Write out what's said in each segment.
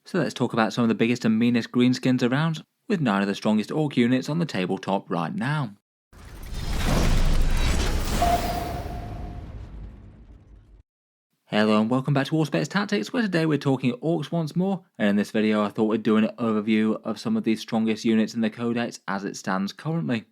So let's talk about some of the biggest and meanest greenskins around, with 9 of the strongest Ork units on the tabletop right now. Hello and welcome back to Auspex Tactics, where today we're talking Orks once more, and in this video I thought we'd do an overview of some of the strongest units in the codex as it stands currently.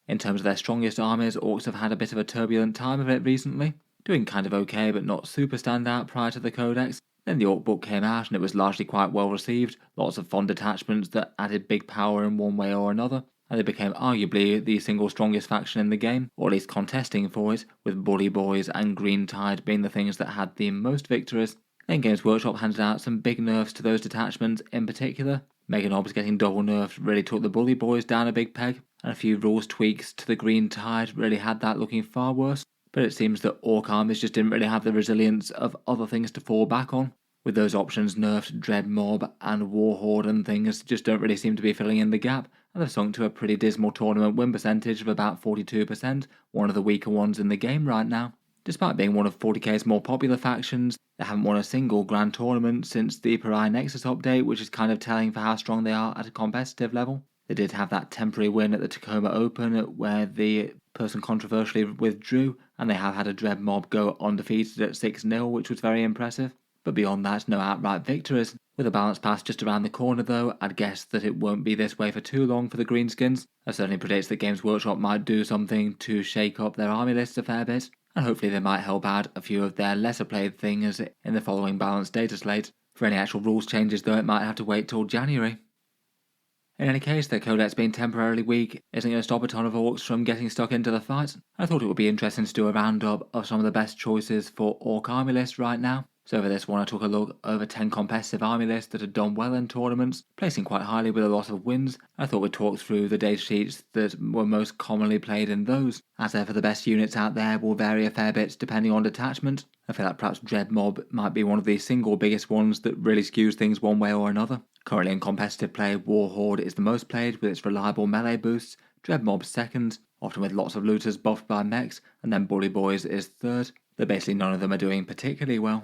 In terms of their strongest armies, Orks have had a bit of a turbulent time of it recently, doing kind of okay but not super standout prior to the codex. Then the Ork book came out and it was largely quite well received, lots of fun detachments that added big power in one way or another, and they became arguably the single strongest faction in the game, or at least contesting for it, with Boyz and Green Tide being the things that had the most victories. Then Games Workshop handed out some big nerfs to those detachments in particular. Nobz getting double nerfed really took the Boyz down a big peg, and a few rules tweaks to the Green Tide really had that looking far worse. But it seems that Ork armies just didn't really have the resilience of other things to fall back on. With those options nerfed, Dread Mob and Warhorde and things just don't really seem to be filling in the gap, and they've sunk to a pretty dismal tournament win percentage of about 42%, one of the weaker ones in the game right now. Despite being one of 40k's more popular factions, they haven't won a single grand tournament since the Pariah Nexus update, which is kind of telling for how strong they are at a competitive level. They did have that temporary win at the Tacoma Open where the person controversially withdrew, and they have had a Dread Mob go undefeated at 6-0, which was very impressive. But beyond that, no outright victories. With a balance pass just around the corner though, I'd guess that it won't be this way for too long for the Greenskins. I certainly predict that Games Workshop might do something to shake up their army lists a fair bit, and hopefully they might help add a few of their lesser played things in the following balanced data slate. For any actual rules changes though, it might have to wait till January. In any case, their codex being temporarily weak isn't going to stop a ton of Orks from getting stuck into the fight. I thought it would be interesting to do a roundup of some of the best choices for Ork army lists right now. So for this one I took a look over 10 competitive army lists that had done well in tournaments, placing quite highly with a lot of wins. I thought we'd talk through the datasheets that were most commonly played in those. As ever, the best units out there will vary a fair bit depending on detachment. I feel like perhaps Dread Mob might be one of the single biggest ones that really skews things one way or another. Currently in competitive play, Warhorde is the most played with its reliable melee boosts, Dread Mob second, often with lots of Lootas buffed by mechs, and then Boyz is third, though basically none of them are doing particularly well.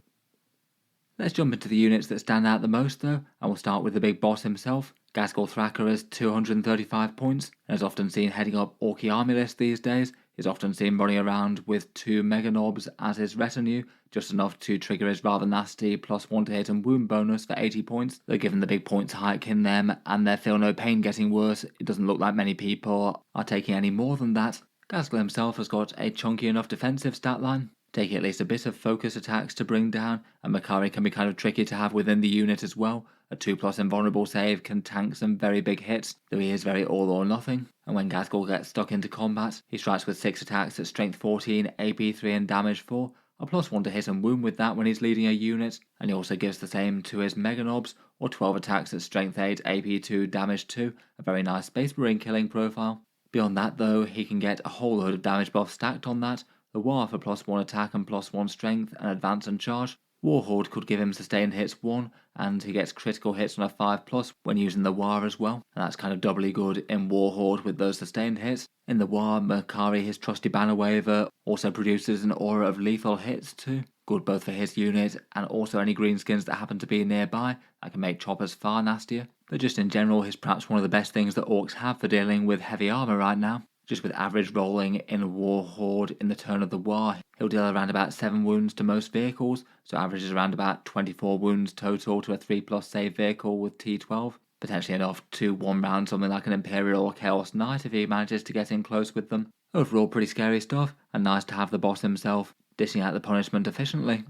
Let's jump into the units that stand out the most though, and we'll start with the big boss himself. Ghazghkull Thraka has 235 points, and is often seen heading up Orky army lists these days. He's often seen running around with 2 Mega Nobz as his retinue, just enough to trigger his rather nasty +1 to hit and wound bonus for 80 points, though given the big points hike in them and their feel no pain getting worse, it doesn't look like many people are taking any more than that. Ghazghkull himself has got a chunky enough defensive stat line, taking at least a bit of focus attacks to bring down, and Makari can be kind of tricky to have within the unit as well. A 2+ invulnerable save can tank some very big hits, though he is very all or nothing. And when Ghazghkull gets stuck into combat, he strikes with 6 attacks at strength 14, AP 3 and damage 4, a +1 to hit and wound with that when he's leading a unit, and he also gives the same to his Mega Nobz, or 12 attacks at strength 8, AP 2, damage 2, a very nice Space Marine killing profile. Beyond that though, he can get a whole load of damage buffs stacked on that, the War for +1 attack and +1 strength and advance and charge. Warhorde could give him sustained hits 1, and he gets critical hits on a 5+ when using the War as well, and that's kind of doubly good in Warhorde with those sustained hits. In the War, Makari, his trusty banner waver, also produces an aura of lethal hits too, good both for his unit and also any greenskins that happen to be nearby that can make choppers far nastier. But just in general, he's perhaps one of the best things that Orks have for dealing with heavy armour right now. Just with average rolling in Warhorde in the turn of the War, he'll deal around about 7 wounds to most vehicles, so averages around about 24 wounds total to a 3+ save vehicle with T12. Potentially enough to one round something like an Imperial or Chaos Knight if he manages to get in close with them. Overall pretty scary stuff, and nice to have the boss himself dishing out the punishment efficiently.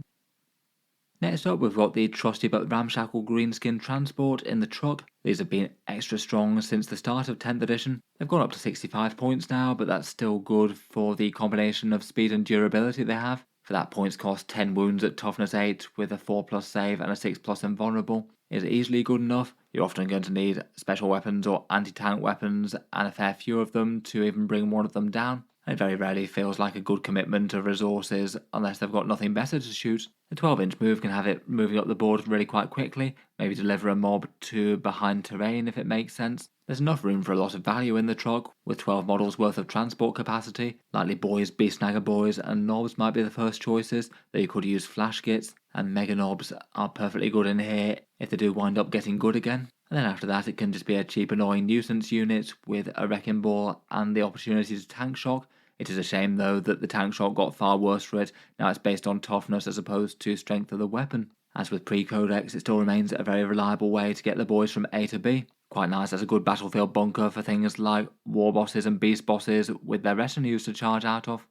Next up, we've got the trusty but ramshackle greenskin transport in the Trukk. These have been extra strong since the start of 10th edition. They've gone up to 65 points now, but that's still good for the combination of speed and durability they have. For that points cost, 10 wounds at toughness 8 with a 4+ save and a 6+ invulnerable is easily good enough. You're often going to need special weapons or anti-tank weapons and a fair few of them to even bring one of them down. It very rarely feels like a good commitment of resources unless they've got nothing better to shoot. The 12-inch move can have it moving up the board really quite quickly, maybe deliver a mob to behind terrain if it makes sense. There's enough room for a lot of value in the Trukk, with 12 models worth of transport capacity. Likely Boyz, Snagga Boyz and Nobz might be the first choices, though you could use Flash Gitz, and Mega Nobz are perfectly good in here if they do wind up getting good again. And then after that it can just be a cheap annoying nuisance unit with a Wrecking Ball and the opportunity to tank Shokk. It is a shame though that the tank Shokk got far worse for it. Now it's based on toughness as opposed to strength of the weapon. As with pre-codex, it still remains a very reliable way to get the boys from A to B. Quite nice as a good battlefield bunker for things like Warbosses and Beastbosses with their retinues to charge out of.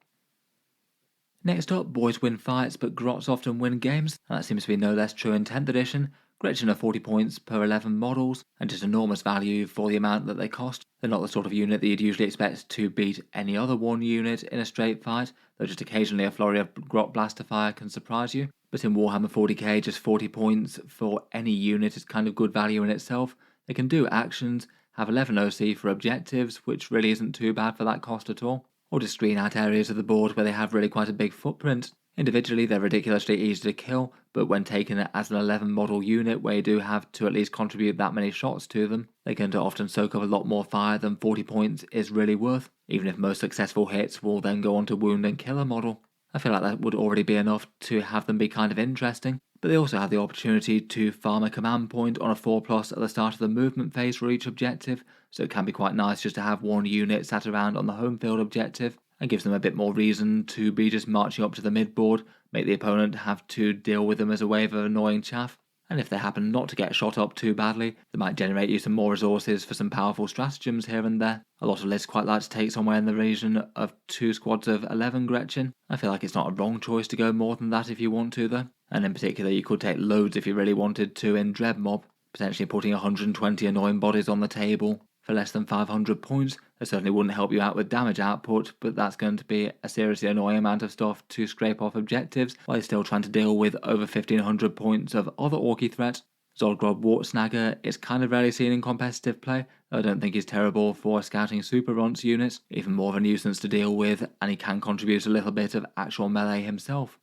Next up, boys win fights but grots often win games, and that seems to be no less true in 10th edition. Gretchin are 40 points per 11 models, and just enormous value for the amount that they cost. They're not the sort of unit that you'd usually expect to beat any other one unit in a straight fight, though just occasionally a flurry of Grot Blaster Fire can surprise you. But in Warhammer 40k, just 40 points for any unit is kind of good value in itself. They can do actions, have 11 OC for objectives, which really isn't too bad for that cost at all, or just screen out areas of the board where they have really quite a big footprint. Individually, they're ridiculously easy to kill, but when taken as an 11 model unit where you do have to at least contribute that many shots to them, they can often soak up a lot more fire than 40 points is really worth, even if most successful hits will then go on to wound and kill a model. I feel like that would already be enough to have them be kind of interesting, but they also have the opportunity to farm a command point on a 4+ at the start of the movement phase for each objective, so it can be quite nice just to have one unit sat around on the home field objective, and gives them a bit more reason to be just marching up to the mid-board, make the opponent have to deal with them as a wave of annoying chaff. And if they happen not to get shot up too badly, they might generate you some more resources for some powerful stratagems here and there. A lot of lists quite like to take somewhere in the region of 2 squads of 11 Gretchin. I feel like it's not a wrong choice to go more than that if you want to though. And in particular you could take loads if you really wanted to in Dread Mob, potentially putting 120 annoying bodies on the table for less than 500 points. That certainly wouldn't help you out with damage output, but that's going to be a seriously annoying amount of stuff to scrape off objectives while you're still trying to deal with over 1500 points of other Orky threats. Zolgrod Wart Snagga is kind of rarely seen in competitive play, though I don't think he's terrible for scouting super runts units, even more of a nuisance to deal with, and he can contribute a little bit of actual melee himself.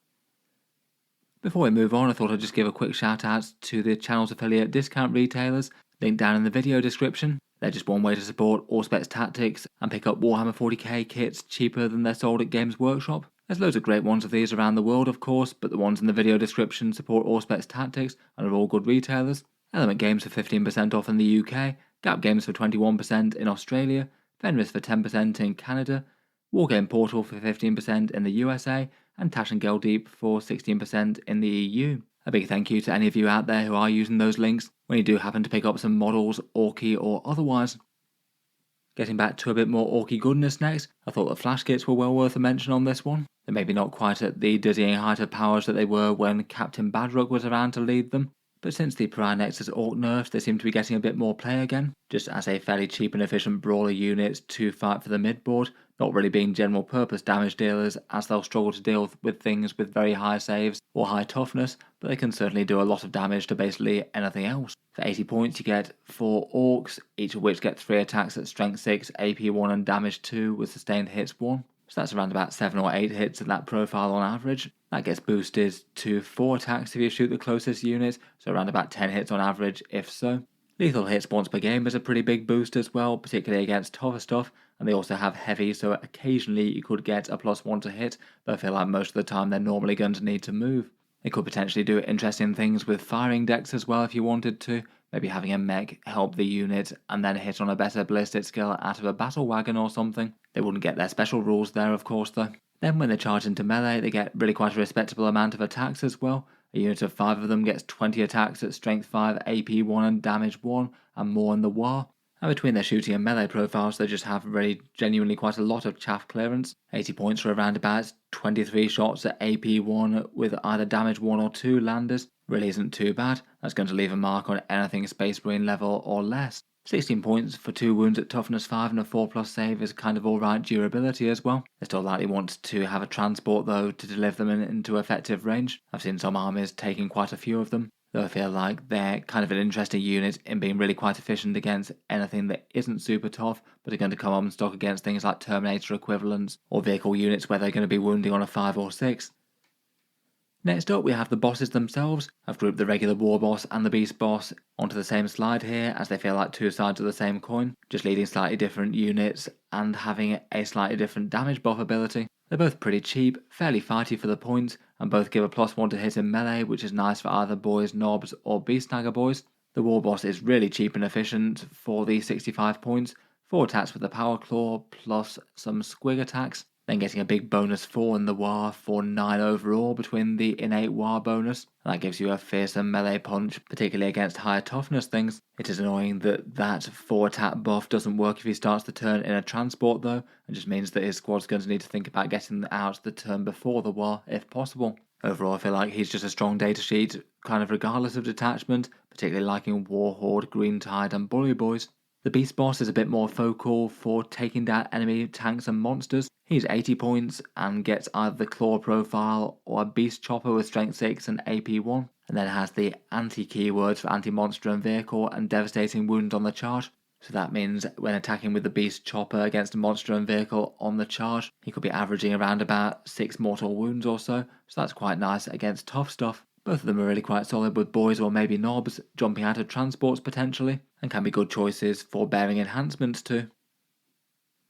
Before we move on, I thought I'd just give a quick shout out to the channel's affiliate discount retailers, linked down in the video description. They're just one way to support Auspex tactics and pick up Warhammer 40k kits cheaper than they're sold at Games Workshop. There's loads of great ones of these around the world of course, but the ones in the video description support Auspex tactics and are all good retailers. Element Games for 15% off in the UK, Gap Games for 21% in Australia, Fenris for 10% in Canada, Wargame Portal for 15% in the USA, and Tash and Geldeep for 16% in the EU. A big thank you to any of you out there who are using those links when you do happen to pick up some models, Orky or otherwise. Getting back to a bit more Orky goodness next, I thought the flash kits were well worth a mention on this one. They're maybe not quite at the dizzying height of powers that they were when Captain Badrook was around to lead them, but since the Pariah Nexus Ork nerf they seem to be getting a bit more play again, just as a fairly cheap and efficient brawler unit to fight for the mid-board, not really being general purpose damage dealers as they'll struggle to deal with things with very high saves or high toughness, but they can certainly do a lot of damage to basically anything else. For 80 points you get 4 Orks, each of which get 3 attacks at strength 6, AP 1 and damage 2 with sustained hits 1. So that's around about 7 or 8 hits at that profile on average. That gets boosted to 4 attacks if you shoot the closest unit, so around about 10 hits on average if so. Lethal hits once per game is a pretty big boost as well, particularly against tougher stuff, and they also have heavy, so occasionally you could get a +1 to hit, but I feel like most of the time they're normally going to need to move. They could potentially do interesting things with firing decks as well if you wanted to, maybe having a mech help the unit and then hit on a better ballistic skill out of a battle wagon or something. They wouldn't get their special rules there of course though. Then when they charge into melee they get really quite a respectable amount of attacks as well. A unit of 5 of them gets 20 attacks at strength 5, AP 1 and damage 1 and more in the war. And between their shooting and melee profiles they just have really genuinely quite a lot of chaff clearance. 80 points for around about 23 shots at AP 1 with either damage 1 or 2 landers. Really isn't too bad. That's going to leave a mark on anything Space Marine level or less. 16 points for 2 wounds at toughness 5 and a 4+ save is kind of alright durability as well. They still likely want to have a transport though to deliver them into effective range. I've seen some armies taking quite a few of them, though I feel like they're kind of an interesting unit in being really quite efficient against anything that isn't super tough, but are going to come up and stock against things like Terminator equivalents or vehicle units where they're going to be wounding on a 5 or 6. Next up we have the bosses themselves. I've grouped the regular Warboss and the Beastboss onto the same slide here as they feel like 2 sides of the same coin, just leading slightly different units and having a slightly different damage buff ability. They're both pretty cheap, fairly fighty for the points, and both give a +1 to hit in melee, which is nice for either Boyz, Nobz or Snagga boys. The Warboss is really cheap and efficient for the 65 points, 4 attacks with the Power Claw plus some squig attacks, then getting a big bonus 4 in the War for 9 overall between the innate War bonus. That gives you a fearsome melee punch, particularly against higher toughness things. It is annoying that 4 attack buff doesn't work if he starts the turn in a transport though, and just means that his squad's going to need to think about getting out the turn before the War if possible. Overall, I feel like he's just a strong datasheet, kind of regardless of detachment, particularly liking Warhorde, Green Tide and Bully Boys. The Beastboss is a bit more focal for taking down enemy tanks and monsters. He's 80 points and gets either the Claw profile or a Beast Chopper with Strength 6 and AP 1, and then has the anti-keywords for anti-monster and vehicle and devastating wounds on the charge. So that means when attacking with the Beast Chopper against a monster and vehicle on the charge, he could be averaging around about 6 mortal wounds or so that's quite nice against tough stuff. Both of them are really quite solid with Boyz or maybe Nobz jumping out of transports potentially, and can be good choices for bearing enhancements too.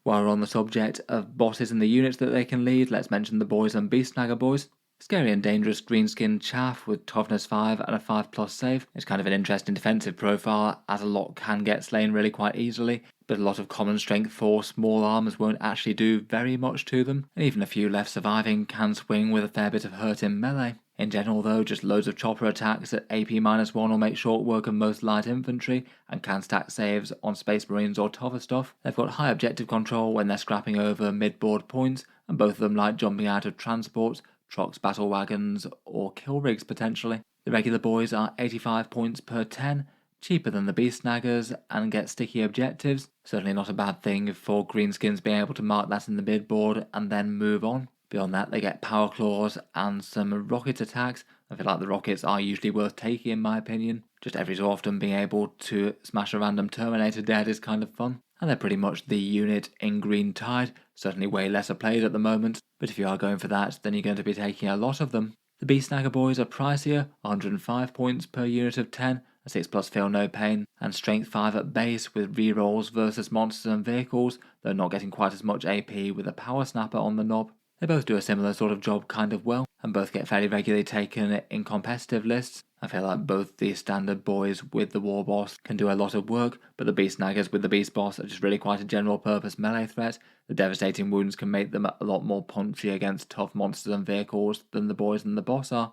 While we're on the subject of bosses and the units that they can lead, let's mention the Boyz and Snagga boys. Scary and dangerous greenskin chaff with toughness 5 and a 5+ save. It's kind of an interesting defensive profile, as a lot can get slain really quite easily, but a lot of common strength 4 small armors won't actually do very much to them, and even a few left surviving can swing with a fair bit of hurt in melee. In general though, just loads of chopper attacks at AP -1 will make short work of most light infantry, and can stack saves on Space Marines or tougher stuff. They've got high objective control when they're scrapping over mid-board points, and both of them like jumping out of transports, trucks, battle wagons, or kill rigs potentially. The regular boys are 85 points per 10, cheaper than the Beast Snaggers, and get sticky objectives. Certainly not a bad thing for greenskins being able to mark that in the mid-board and then move on. Beyond that, they get power claws and some rocket attacks. I feel like the rockets are usually worth taking in my opinion. Just every so often being able to smash a random Terminator dead is kind of fun. And they're pretty much the unit in Green Tide, certainly way lesser played at the moment, but if you are going for that, then you're going to be taking a lot of them. The Beast Snagga boys are pricier, 105 points per unit of 10, a 6+ feel no pain, and strength 5 at base with rerolls versus monsters and vehicles, though not getting quite as much AP with a power snapper on the knob. They both do a similar sort of job kind of well, and both get fairly regularly taken in competitive lists. I feel like both the standard boys with the Warboss can do a lot of work, but the Beast Snaggers with the Beastboss are just really quite a general purpose melee threat. The devastating wounds can make them a lot more punchy against tough monsters and vehicles than the boys and the boss are.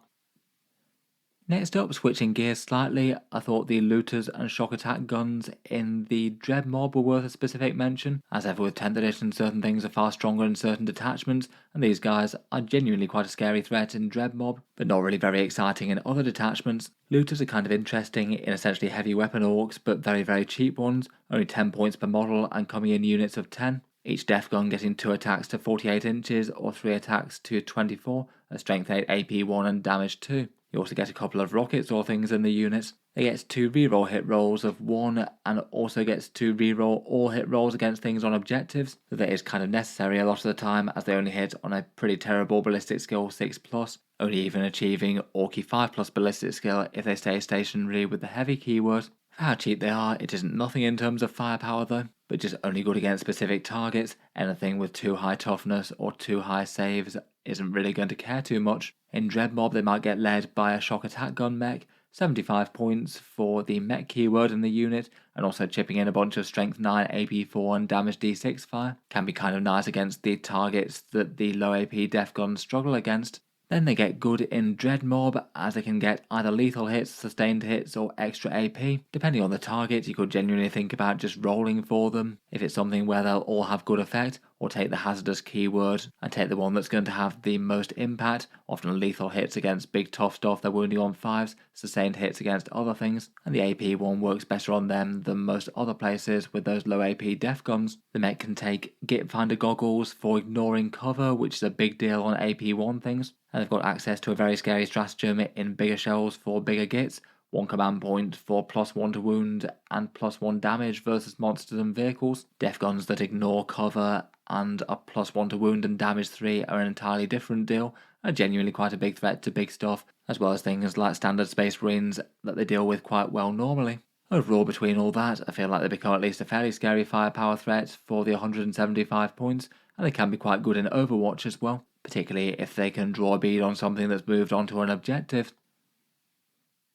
Next up, switching gears slightly, I thought the Lootas and Shokk attack guns in the Dread mob were worth a specific mention. As ever with 10th edition, certain things are far stronger in certain detachments, and these guys are genuinely quite a scary threat in Dread mob, but not really very exciting in other detachments. Lootas are kind of interesting in essentially heavy weapon orcs, but very cheap ones, only 10 points per model and coming in units of 10. Each def gun getting 2 attacks to 48 inches or 3 attacks to 24, a strength 8 AP 1 and damage 2. You also get a couple of rockets or things in the units. They get 2 reroll hit rolls of 1 and also gets 2 reroll all hit rolls against things on objectives. So that is kind of necessary a lot of the time, as they only hit on a pretty terrible ballistic skill 6+, only even achieving Orky 5+ ballistic skill if they stay stationary with the heavy keyword. For how cheap they are, it isn't nothing in terms of firepower though, but just only good against specific targets. Anything with too high toughness or too high saves isn't really going to care too much. In Dread mob they might get led by a Shokk attack gun mech, 75 points for the mech keyword in the unit, and also chipping in a bunch of strength 9 AP 4 and damage D6 fire. Can be kind of nice against the targets that the low AP def guns struggle against. Then they get good in Dread mob, as they can get either lethal hits, sustained hits, or extra AP. Depending on the target, you could genuinely think about just rolling for them, if it's something where they'll all have good effect, or take the hazardous keyword and take the one that's going to have the most impact, often lethal hits against big tough stuff they're wounding on 5s, sustained hits against other things, and the AP one works better on them than most other places with those low AP def guns. The mech can take Git Finder goggles for ignoring cover, which is a big deal on AP 1 things, and they've got access to a very scary stratagem in bigger shells for bigger Gits, 1 command point for +1 to wound and +1 damage versus monsters and vehicles. Def guns that ignore cover and a +1 to wound and damage 3 are an entirely different deal, are genuinely quite a big threat to big stuff, as well as things like standard Space Marines that they deal with quite well normally. Overall, between all that, I feel like they become at least a fairly scary firepower threat for the 175 points, and they can be quite good in Overwatch as well, particularly if they can draw a bead on something that's moved on to an objective.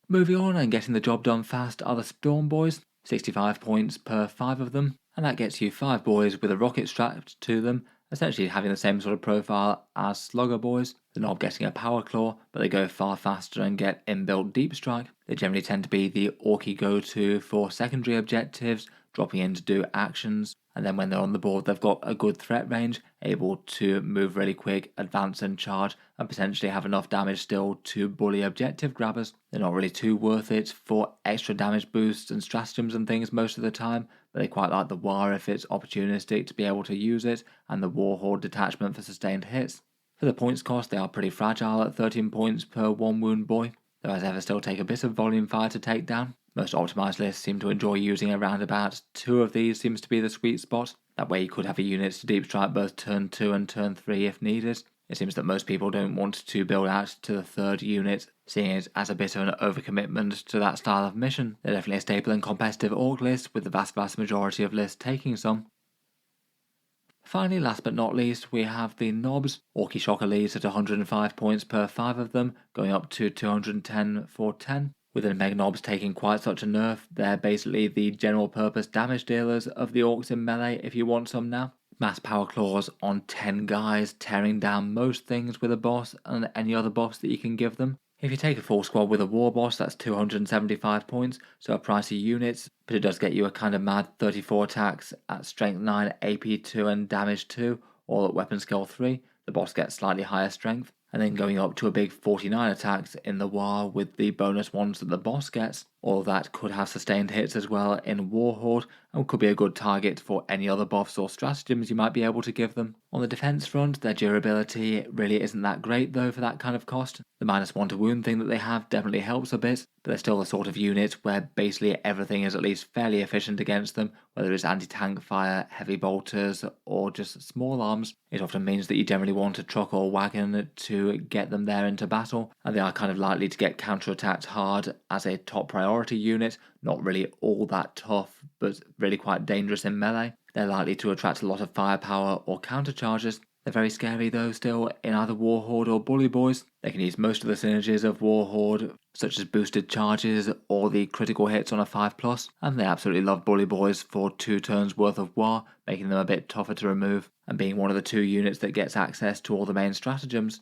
Moving on and getting the job done fast are the Stormboyz, 65 points per 5 of them, and that gets you 5 boys with a rocket strapped to them, essentially having the same sort of profile as Slugger boys. They're not getting a power claw, but they go far faster and get inbuilt deep strike. They generally tend to be the Orky go-to for secondary objectives, dropping in to do actions, and then when they're on the board they've got a good threat range, able to move really quick, advance and charge, and potentially have enough damage still to bully objective grabbers. They're not really too worth it for extra damage boosts and stratagems and things most of the time, but they quite like the War if it's opportunistic to be able to use it, and the Warhorde detachment for sustained hits. For the points cost, they are pretty fragile at 13 points per 1 wound boy, though as ever still take a bit of volume fire to take down. Most optimised lists seem to enjoy using around about 2 of these seems to be the sweet spot. That way you could have a unit to deep strike both turn 2 and turn 3 if needed. It seems that most people don't want to build out to the 3rd unit, seeing it as a bit of an overcommitment to that style of mission. They're definitely a staple in competitive Ork lists, with the vast majority of lists taking some. Finally, last but not least, we have the Nobz. Orky Shocker leads at 105 points per 5 of them, going up to 210 for 10. With the Mega Nobz taking quite such a nerf, they're basically the general purpose damage dealers of the Orks in melee if you want some now. Mass power claws on 10 guys, tearing down most things with a boss and any other buffs that you can give them. If you take a full squad with a Warboss, that's 275 points, so a pricey unit, but it does get you a kind of mad 34 attacks at strength 9, AP 2 and damage 2, all at weapon skill 3. The boss gets slightly higher strength, and then going up to a big 49 attacks in the War with the bonus ones that the boss gets. All of that could have sustained hits as well in Warhorde, and could be a good target for any other buffs or stratagems you might be able to give them. On the defense front, their durability really isn't that great though for that kind of cost. The -1 to wound thing that they have definitely helps a bit, but they're still the sort of unit where basically everything is at least fairly efficient against them, whether it's anti-tank fire, heavy bolters, or just small arms. It often means that you generally want a truck or wagon to get them there into battle, and they are kind of likely to get counter-attacked hard as a top priority unit, not really all that tough, but really quite dangerous in melee. They're likely to attract a lot of firepower or counter charges. They're very scary though still in either Warhorde or Bully Boys. They can use most of the synergies of Warhorde, such as boosted charges or the critical hits on a 5+, and they absolutely love Bully Boys for 2 turns worth of War, making them a bit tougher to remove, and being one of the 2 units that gets access to all the main stratagems.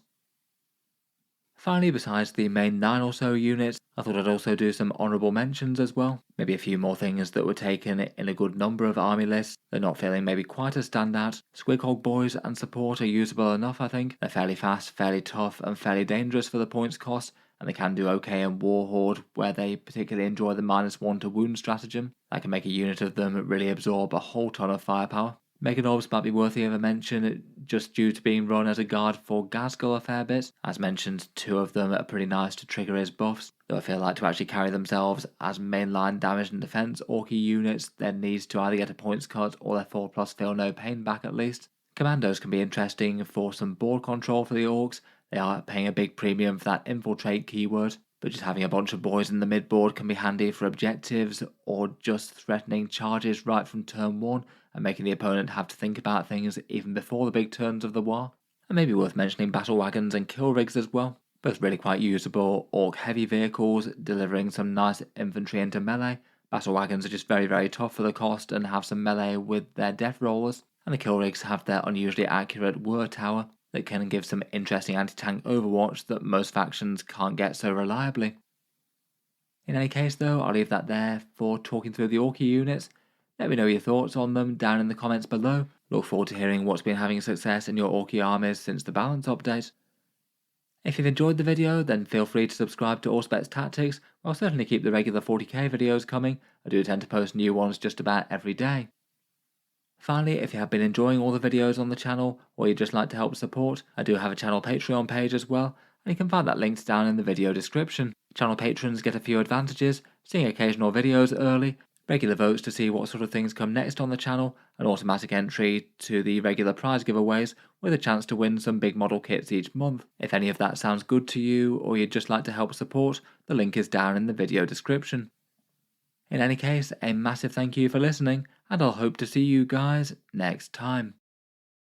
Finally, besides the main 9 or so units, I thought I'd also do some honourable mentions as well. Maybe a few more things that were taken in a good number of army lists. They're not feeling maybe quite as standout. Squighog Boys and support are usable enough, I think. They're fairly fast, fairly tough, and fairly dangerous for the points cost, and they can do okay in Warhorde, where they particularly enjoy the -1 to wound stratagem. That can make a unit of them really absorb a whole ton of firepower. Mega Nobz might be worthy of a mention just due to being run as a guard for Ghazghkull a fair bit. As mentioned, 2 of them are pretty nice to trigger his buffs, though I feel like to actually carry themselves as mainline damage and defense Orky units, there needs to either get a points cut or their 4+ feel no pain back at least. Commandos can be interesting for some board control for the Orks. They are paying a big premium for that infiltrate keyword, but just having a bunch of boys in the mid-board can be handy for objectives or just threatening charges right from turn 1 and making the opponent have to think about things even before the big turns of the War. And maybe worth mentioning battle wagons and kill rigs as well. Both really quite usable Ork heavy vehicles, delivering some nice infantry into melee. Battle wagons are just very tough for the cost and have some melee with their death rollers. And the kill rigs have their unusually accurate whir tower that can give some interesting anti-tank overwatch that most factions can't get so reliably. In any case though, I'll leave that there for talking through the Orky units. Let me know your thoughts on them down in the comments below. Look forward to hearing what's been having success in your Orky armies since the balance update. If you've enjoyed the video, then feel free to subscribe to Auspex Tactics. I'll certainly keep the regular 40k videos coming. I do tend to post new ones just about every day. Finally, if you have been enjoying all the videos on the channel, or you'd just like to help support, I do have a channel Patreon page as well, and you can find that linked down in the video description. Channel patrons get a few advantages, seeing occasional videos early, regular votes to see what sort of things come next on the channel, an automatic entry to the regular prize giveaways with a chance to win some big model kits each month. If any of that sounds good to you or you'd just like to help support, the link is down in the video description. In any case, a massive thank you for listening, and I'll hope to see you guys next time.